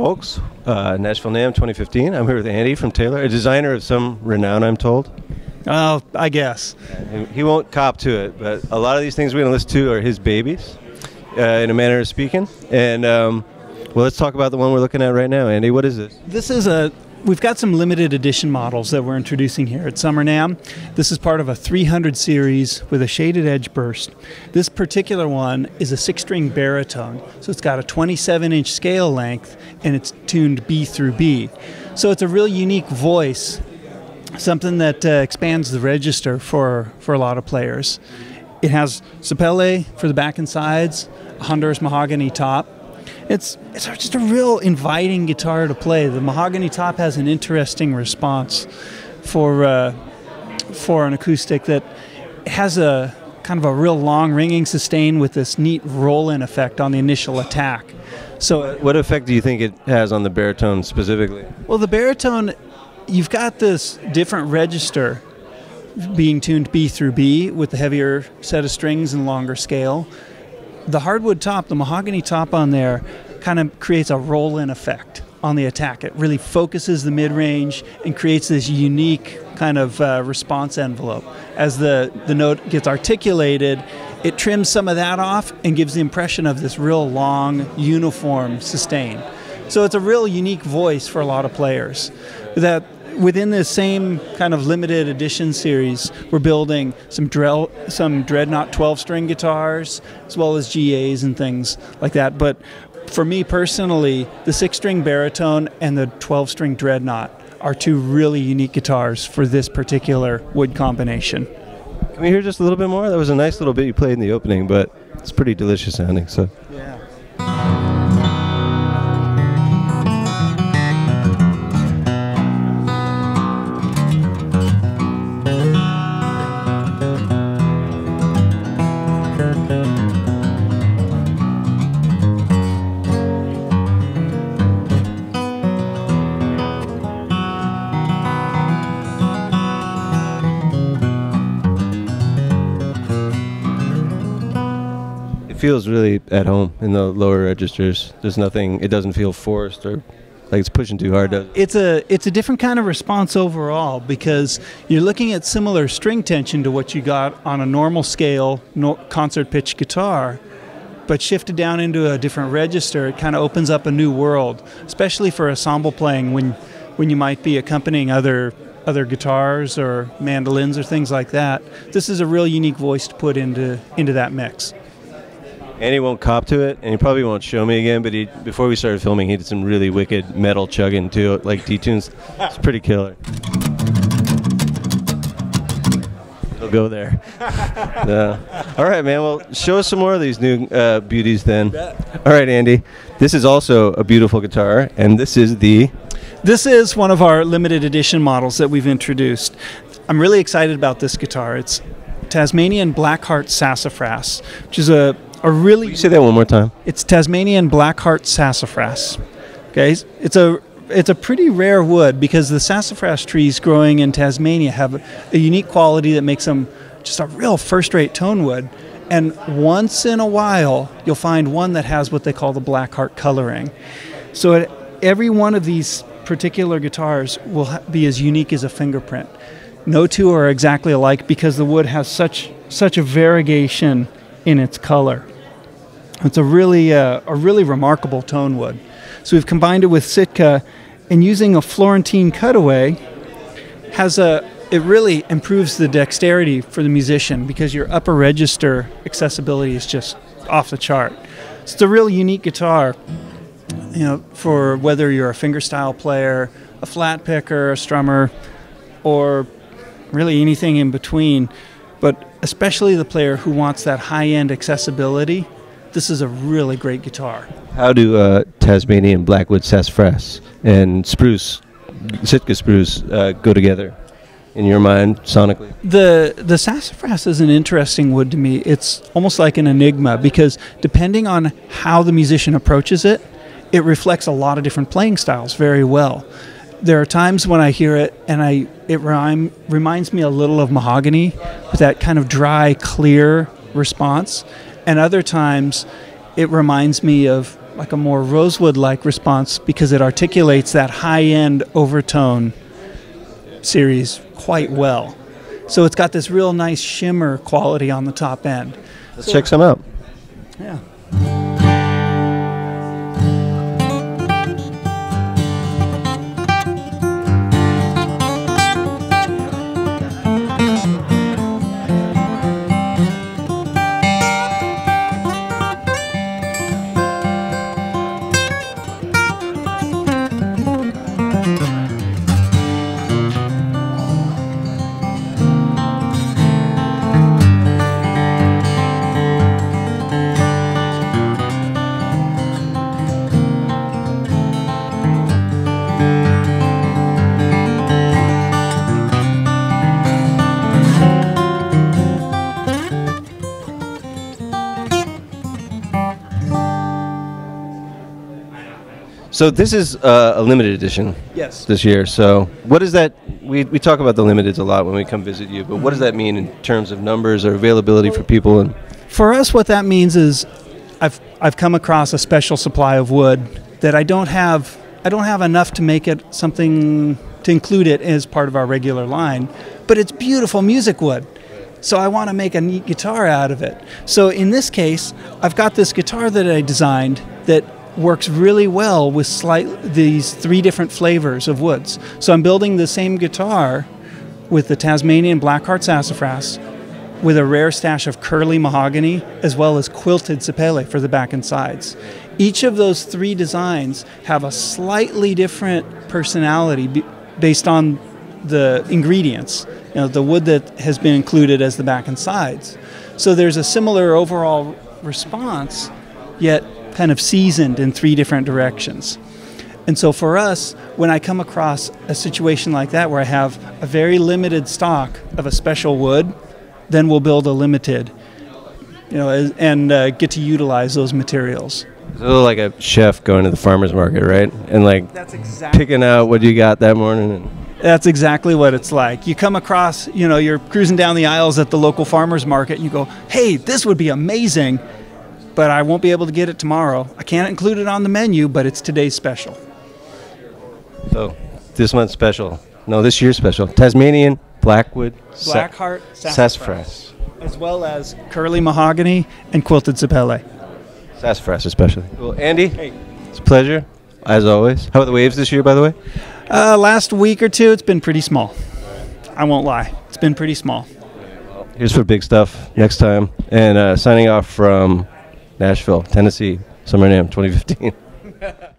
folks. Nashville NAMM 2015. I'm here with Andy from Taylor, a designer of some renown, I'm told. Oh, I guess. He won't cop to it, but a lot of these things we're going to listen to are his babies, in a manner of speaking. And, well, let's talk about the one we're looking at right now. Andy, what is this? We've got some limited edition models that we're introducing here at Summer NAMM. This is part of a 300 series with a shaded edge burst. This particular one is a 6-string baritone, so it's got a 27-inch scale length and it's tuned B through B. So it's a real unique voice, something that expands the register for a lot of players. It has sapele for the back and sides, a Honduras mahogany top. It's just a real inviting guitar to play. The mahogany top has an interesting response for an acoustic that has a kind of a real long ringing sustain with this neat roll-in effect on the initial attack. So, what effect do you think it has on the baritone specifically? Well, the baritone, you've got this different register being tuned B through B with the heavier set of strings and longer scale. The hardwood top, the mahogany top on there, kind of creates a roll-in effect on the attack. It really focuses the mid-range and creates this unique kind of response envelope. As the note gets articulated, it trims some of that off and gives the impression of this real long, uniform sustain. So it's a real unique voice for a lot of players. That within this same kind of limited edition series, we're building some Dreadnought 12-string guitars, as well as GAs and things like that. But for me personally, the 6-string baritone and the 12-string Dreadnought are two really unique guitars for this particular wood combination. Can we hear just a little bit more? That was a nice little bit you played in the opening, but it's pretty delicious sounding. So. Yeah. It feels really at home in the lower registers. There's nothing, it doesn't feel forced or like it's pushing too hard. It's a different kind of response overall because you're looking at similar string tension to what you got on a normal scale concert pitch guitar, but shifted down into a different register. It kind of opens up a new world, especially for ensemble playing when you might be accompanying other guitars or mandolins or things like that. This is a real unique voice to put into that mix. And he won't cop to it, and he probably won't show me again, but before we started filming, he did some really wicked metal chugging too, like detunes. It's pretty killer. It'll go there. All right, man, well, show us some more of these new beauties then. All right, Andy, this is also a beautiful guitar, and this is one of our limited edition models that we've introduced. I'm really excited about this guitar. It's Tasmanian Blackheart Sassafras, which is a really... Will you say that one more time? It's Tasmanian Blackheart Sassafras. Okay, it's a pretty rare wood because the sassafras trees growing in Tasmania have a unique quality that makes them just a real first-rate tone wood. And once in a while, you'll find one that has what they call the Blackheart coloring. So every one of these particular guitars will be as unique as a fingerprint. No two are exactly alike because the wood has such a variegation in its color. It's a really remarkable tone wood. So we've combined it with Sitka, and using a Florentine cutaway it really improves the dexterity for the musician because your upper register accessibility is just off the chart. So it's a real unique guitar, for whether you're a fingerstyle player, a flat picker, a strummer, or really anything in between. But especially the player who wants that high-end accessibility, this is a really great guitar. How do Tasmanian Blackwood Sassafras and Sitka spruce go together in your mind sonically? The sassafras is an interesting wood to me. It's almost like an enigma because depending on how the musician approaches it, it reflects a lot of different playing styles very well. There are times when I hear it and it reminds me a little of mahogany with that kind of dry, clear response. And other times it reminds me of like a more rosewood-like response because it articulates that high-end overtone series quite well. So it's got this real nice shimmer quality on the top end. Let's check some out. Yeah. So this is a limited edition. Yes. This year. So what is that? We talk about the limiteds a lot when we come visit you, but what does that mean in terms of numbers or availability for people? And for us, what that means is I've come across a special supply of wood that I don't have enough to make it something to include it as part of our regular line, but it's beautiful music wood. So I want to make a neat guitar out of it. So in this case, I've got this guitar that I designed that works really well with these 3 different flavors of woods. So I'm building the same guitar with the Tasmanian blackheart sassafras with a rare stash of curly mahogany as well as quilted sapele for the back and sides. Each of those 3 designs have a slightly different personality based on the ingredients, the wood that has been included as the back and sides. So there's a similar overall response, yet kind of seasoned in 3 different directions. And so for us, when I come across a situation like that where I have a very limited stock of a special wood, then we'll build a limited, and get to utilize those materials. It's a little like a chef going to the farmer's market, right? And like that's exactly picking out what you got that morning. And that's exactly what it's like. You come across, you're cruising down the aisles at the local farmer's market and you go, hey, this would be amazing, but I won't be able to get it tomorrow. I can't include it on the menu, but it's today's special. So this month's special. No, this year's special. Tasmanian blackwood blackheart sassafras. As well as curly mahogany and quilted sapele. Sassafras especially. Well, Andy, hey. It's a pleasure, as always. How are the waves this year, by the way? Last week or 2, it's been pretty small. I won't lie. It's been pretty small. Here's for big stuff next time. And signing off from Nashville, Tennessee, Summer NAMM 2015.